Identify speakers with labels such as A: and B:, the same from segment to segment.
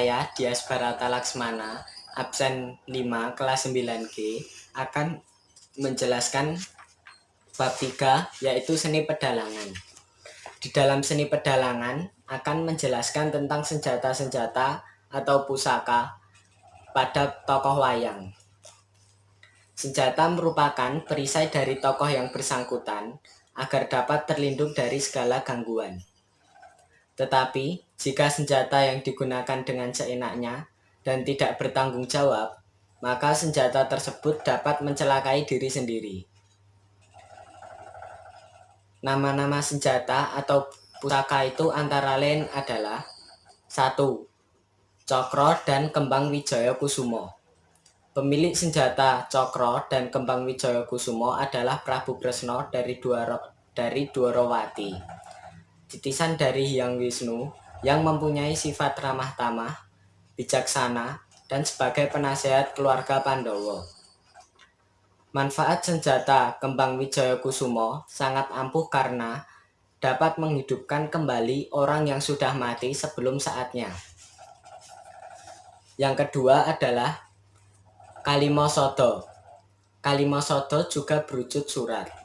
A: saya Dias Barata Laksmana, absen 5 kelas 9G, akan menjelaskan bab 3 yaitu seni pedalangan. Di dalam seni pedalangan akan menjelaskan tentang senjata-senjata atau pusaka pada tokoh wayang. Senjata merupakan perisai dari tokoh yang bersangkutan agar dapat terlindung dari segala gangguan. Tetapi, jika senjata yang digunakan dengan seenaknya dan tidak bertanggung jawab, maka senjata tersebut dapat mencelakai diri sendiri. Nama-nama senjata atau pusaka itu antara lain adalah 1. Cokro dan Kembang Wijaya Kusumo. Pemilik senjata Cokro dan Kembang Wijaya Kusumo adalah Prabu Kresna dari Dwarawati. Titisan dari Hyang Wisnu yang mempunyai sifat ramah tamah, bijaksana, dan sebagai penasehat keluarga Pandawa. Manfaat senjata Kembang Wijaya Kusumo sangat ampuh karena dapat menghidupkan kembali orang yang sudah mati sebelum saatnya. Yang kedua adalah Kalimasada. Kalimasada juga berwujud surat.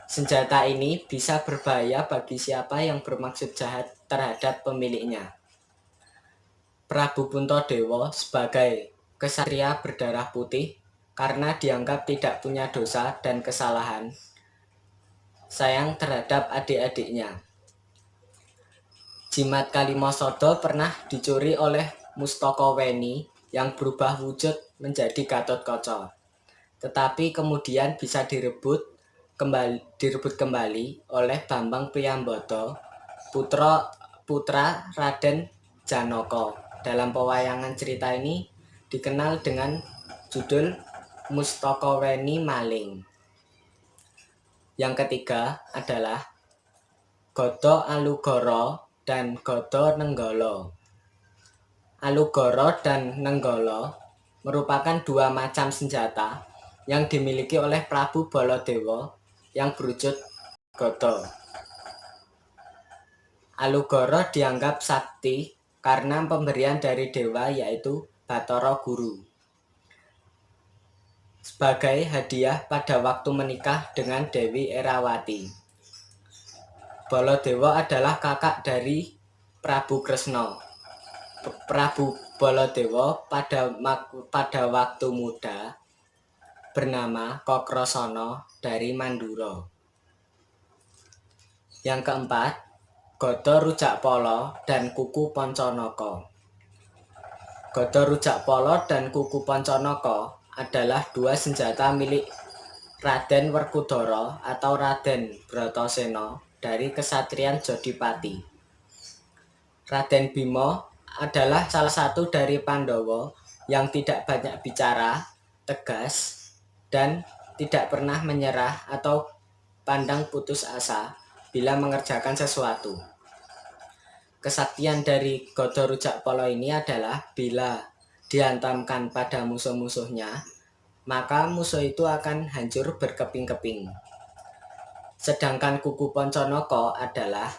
A: Senjata ini bisa berbahaya bagi siapa yang bermaksud jahat terhadap pemiliknya. Prabu Puntadewa sebagai kesatria berdarah putih karena dianggap tidak punya dosa dan kesalahan, sayang terhadap adik-adiknya. Jimat Kalimasada pernah dicuri oleh Mustakaweni yang berubah wujud menjadi Gatotkaca, tetapi kemudian bisa direbut kembali oleh Bambang Priyambada, putra Raden Janaka. Dalam pewayangan cerita ini dikenal dengan judul Mustakaweni Maling. Yang ketiga adalah Gada Alugara dan Gada Nenggala. Alugara dan Nenggala merupakan dua macam senjata yang dimiliki oleh Prabu Baladewa yang berwujud gada. Alugara dianggap sakti karena pemberian dari dewa yaitu Bathara Guru sebagai hadiah pada waktu menikah dengan Dewi Erawati. Baladewa adalah kakak dari Prabu Kresna. Prabu Baladewa pada waktu muda bernama Kakrasana dari Mandura. Yang keempat, Gada Rujakpala dan Kuku Pancanaka. Gada Rujakpala dan Kuku Pancanaka adalah dua senjata milik Raden Werkudara atau Raden Bratasena dari kesatrian Jodipati. Raden Bima adalah salah satu dari Pandawa yang tidak banyak bicara, tegas, dan tidak pernah menyerah atau pandang putus asa bila mengerjakan sesuatu. Kesaktian dari Gada Rujakpala ini adalah bila dihantamkan pada musuh-musuhnya, maka musuh itu akan hancur berkeping-keping. Sedangkan Kuku Pancanaka adalah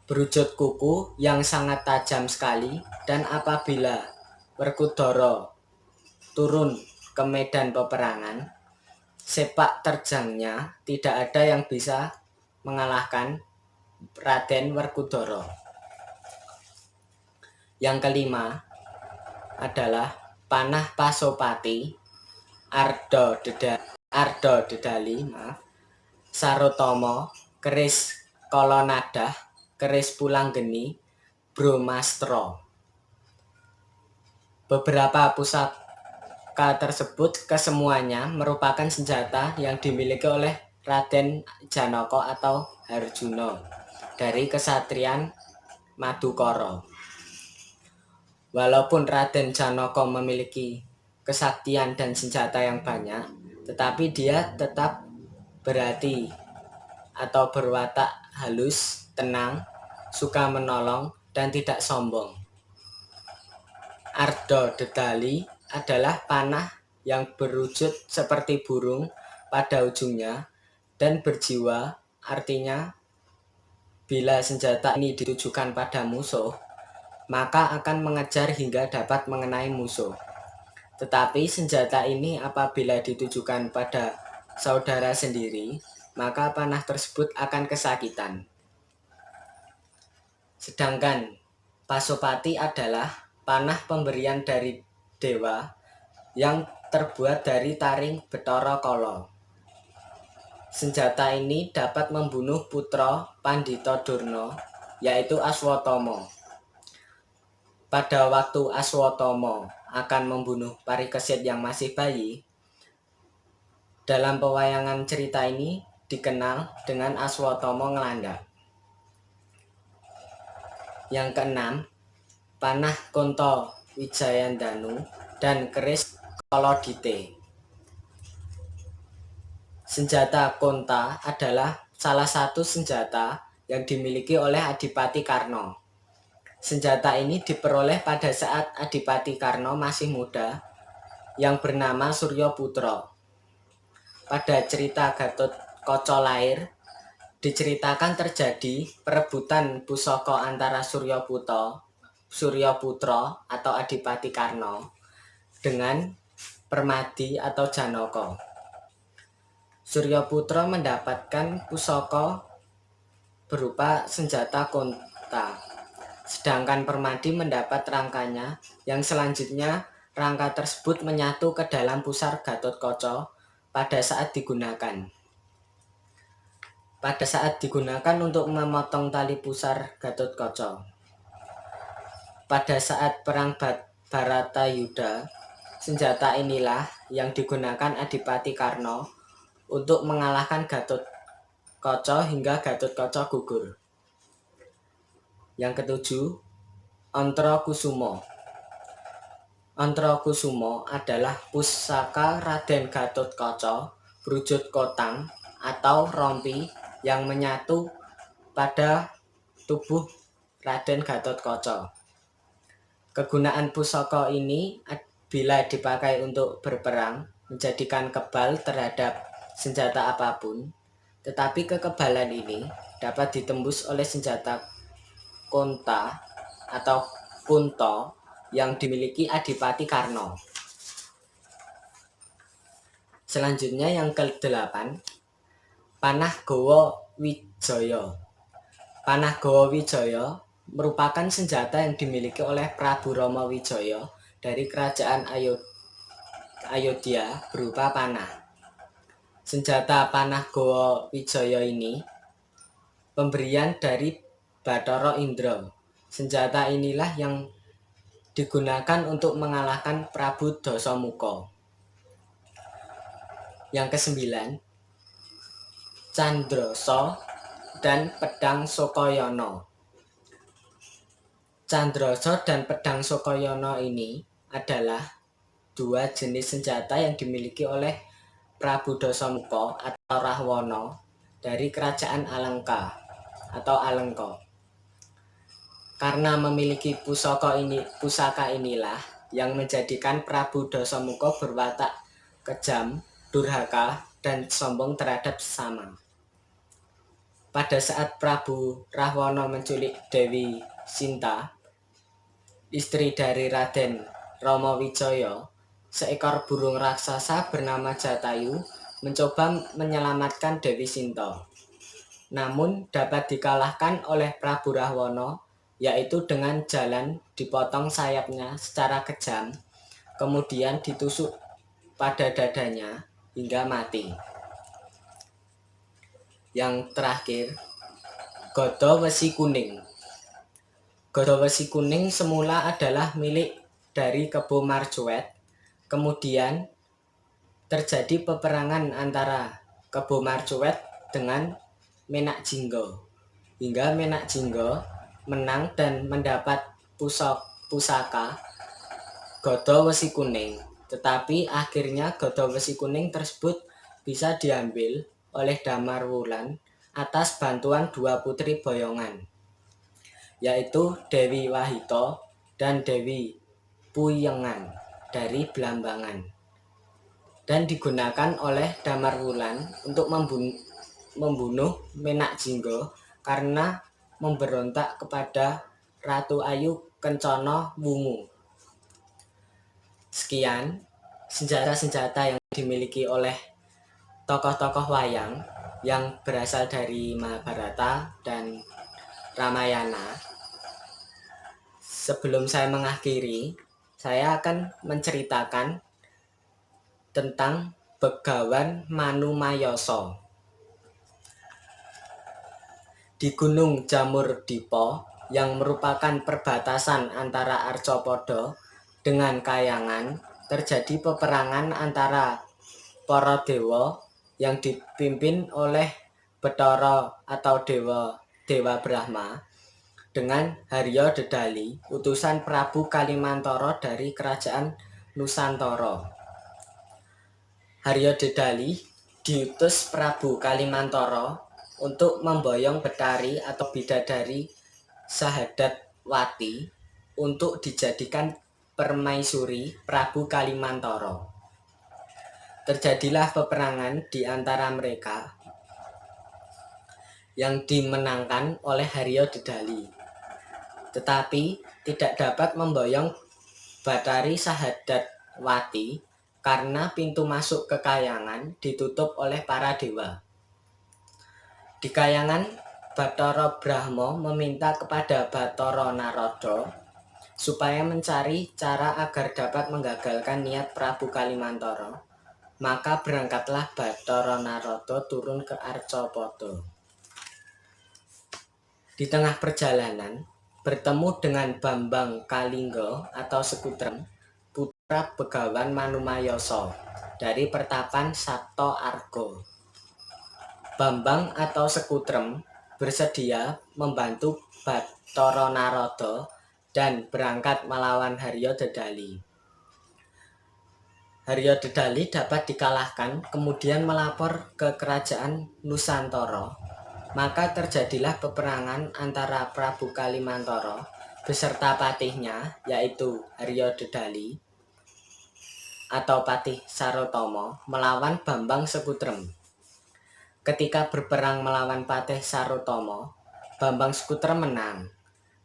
A: berwujud kuku yang sangat tajam sekali, dan apabila Werkudara turun ke medan peperangan, sepak terjangnya tidak ada yang bisa mengalahkan Raden Werkudara. Yang kelima adalah panah Pasopati, Arda Dedali, Sarotama, keris Kolonadah, keris Pulanggeni, Bromastra. Beberapa pusaka tersebut kesemuanya merupakan senjata yang dimiliki oleh Raden Janaka atau Harjuna dari kesatrian Madukara. Walaupun Raden Janaka memiliki kesaktian dan senjata yang banyak, tetapi dia tetap berhati atau berwatak halus, tenang, suka menolong, dan tidak sombong. Arda Dedali adalah panah yang berwujud seperti burung pada ujungnya dan berjiwa, artinya bila senjata ini ditujukan pada musuh, maka akan mengejar hingga dapat mengenai musuh. Tetapi senjata ini apabila ditujukan pada saudara sendiri, maka panah tersebut akan kesakitan. Sedangkan Pasupati adalah panah pemberian dari dewa yang terbuat dari taring Bathara Kala. Senjata ini dapat membunuh putra Pandhita Durna, yaitu Aswatama. Pada waktu Aswatama akan membunuh Parikesit yang masih bayi, dalam pewayangan cerita ini dikenal dengan Aswatama Ngelanda. Yang keenam, panah Konta Wijayandanu dan keris Kolodite. Senjata Konta adalah salah satu senjata yang dimiliki oleh Adipati Karna. Senjata ini diperoleh pada saat Adipati Karna masih muda yang bernama Suryaputra. Pada cerita Gatotkaca lahir, diceritakan terjadi perebutan pusaka antara Suryaputra atau Adipati Karna dengan Permadi atau Janaka. Suryaputra mendapatkan pusaka berupa senjata Konta, sedangkan Permadi mendapat rangkanya yang selanjutnya rangka tersebut menyatu ke dalam pusar Gatotkaca pada saat digunakan. Pada saat digunakan untuk memotong tali pusar Gatotkaca. Pada saat perang Bharatayuddha, senjata inilah yang digunakan Adipati Karna untuk mengalahkan Gatotkaca hingga Gatotkaca gugur. Yang ketujuh, Ontrokusuma. Ontrokusuma adalah pusaka Raden Gatotkaca berwujud kotang atau rompi yang menyatu pada tubuh Raden Gatotkaca. Kegunaan pusaka ini bila dipakai untuk berperang menjadikan kebal terhadap senjata apapun, tetapi kekebalan ini dapat ditembus oleh senjata Konta atau Kunto yang dimiliki Adipati Karna. Selanjutnya yang ke-8, panah Gawa Wijaya. Panah Gawa Wijaya merupakan senjata yang dimiliki oleh Prabu Rama Wijaya dari kerajaan Ayodhya berupa panah. Senjata panah Gawa Wijaya ini pemberian dari Bathara Indra. Senjata inilah yang digunakan untuk mengalahkan Prabu Dasamuka. Yang ke-9, Candrasa dan pedang Sokayana. Candrasa dan pedang Sokayana ini adalah dua jenis senjata yang dimiliki oleh Prabu Dasamuka atau Rahwana dari kerajaan Alengka atau Alengka. Karena memiliki pusaka inilah yang menjadikan Prabu Dasamuka berwatak kejam, durhaka, dan sombong terhadap sesama. Pada saat Prabu Rahwana menculik Dewi Sinta, istri dari Raden Rama Wijaya, seekor burung raksasa bernama Jatayu mencoba menyelamatkan Dewi Sinta. Namun dapat dikalahkan oleh Prabu Rahwana, yaitu dengan jalan dipotong sayapnya secara kejam, kemudian ditusuk pada dadanya hingga mati. Yang terakhir, Gada Wesi Kuning. Gada Wesi Kuning semula adalah milik dari Kebo Marjoet. Kemudian terjadi peperangan antara Kebo Marjoet dengan Menak Jingga. Hingga Menak Jingga menang dan mendapat pusaka Gada Wesi Kuning. Tetapi akhirnya Gada Wesi Kuning tersebut bisa diambil oleh Damarwulan atas bantuan dua putri boyongan, yaitu Dewi Wahita dan Dewi Puyengan dari Blambangan, dan digunakan oleh Damarwulan untuk membunuh Menak Jingga karena memberontak kepada Ratu Ayu Kencana Wungu. Sekian senjata-senjata yang dimiliki oleh tokoh-tokoh wayang yang berasal dari Mahabharata dan Ramayana. Sebelum saya mengakhiri, saya akan menceritakan tentang Begawan Manumayasa. Di Gunung Jamurdipa yang merupakan perbatasan antara Arcapada dengan Kahyangan, terjadi peperangan antara para dewa yang dipimpin oleh Bathara atau Dewa Brahma dengan Harya Dedali, utusan Prabu Kalimantara dari kerajaan Nusantara. Harya Dedali diutus Prabu Kalimantara untuk memboyong Betari atau bidadari Sahadatwati untuk dijadikan permaisuri Prabu Kalimantara. Terjadilah peperangan di antara mereka yang dimenangkan oleh Harya Dedali, tetapi tidak dapat memboyong Betari Sahadatwati karena pintu masuk ke Kahyangan ditutup oleh para dewa. Di Kahyangan, Bathara Brahma meminta kepada Bathara Narada supaya mencari cara agar dapat menggagalkan niat Prabu Kalimantara. Maka berangkatlah Bathara Narada turun ke Arcapada. Di tengah perjalanan, bertemu dengan Bambang Kalingga atau Sekutrem, putra Begawan Manumayasa dari pertapan Sapta Arga. Bambang atau Sekutrem bersedia membantu Bathara Narada dan berangkat melawan Harya Dedali. Harya Dedali dapat dikalahkan, kemudian melapor ke kerajaan Nusantara. Maka terjadilah peperangan antara Prabu Kalimantara beserta patihnya, yaitu Harya Dedali atau Patih Sarotama, melawan Bambang Sekutrem. Ketika berperang melawan Patih Sarotama, Bambang Sekutrem menang.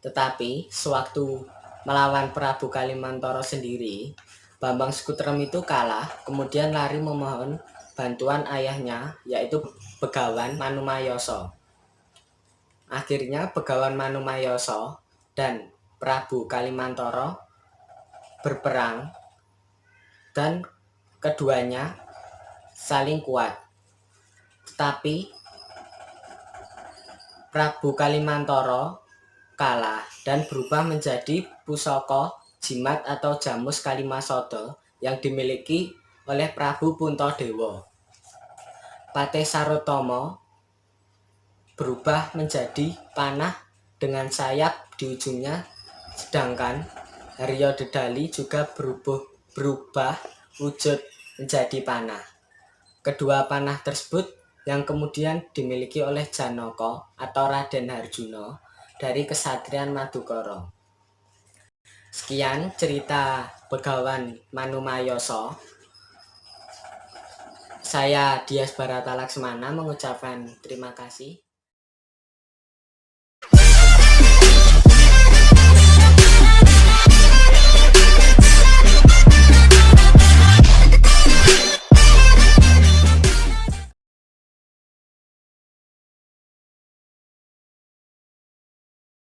A: Tetapi sewaktu melawan Prabu Kalimantara sendiri, Bambang Sekutrem itu kalah, kemudian lari memohon bantuan ayahnya, yaitu Begawan Manumayasa. Akhirnya Begawan Manumayasa dan Prabu Kalimantara berperang dan keduanya saling kuat. Tetapi Prabu Kalimantara kalah dan berubah menjadi pusaka jimat atau jamus Kalimasada yang dimiliki oleh Prabu Puntadewa. Patih Sarotama berubah menjadi panah dengan sayap di ujungnya, sedangkan Harya Dedali juga berubah wujud menjadi panah. Kedua panah tersebut yang kemudian dimiliki oleh Janaka atau Raden Harjuna dari kesatrian Madukara. Sekian cerita Begawan Manumayasa. Saya Dias Baratalaksmana mengucapkan terima kasih.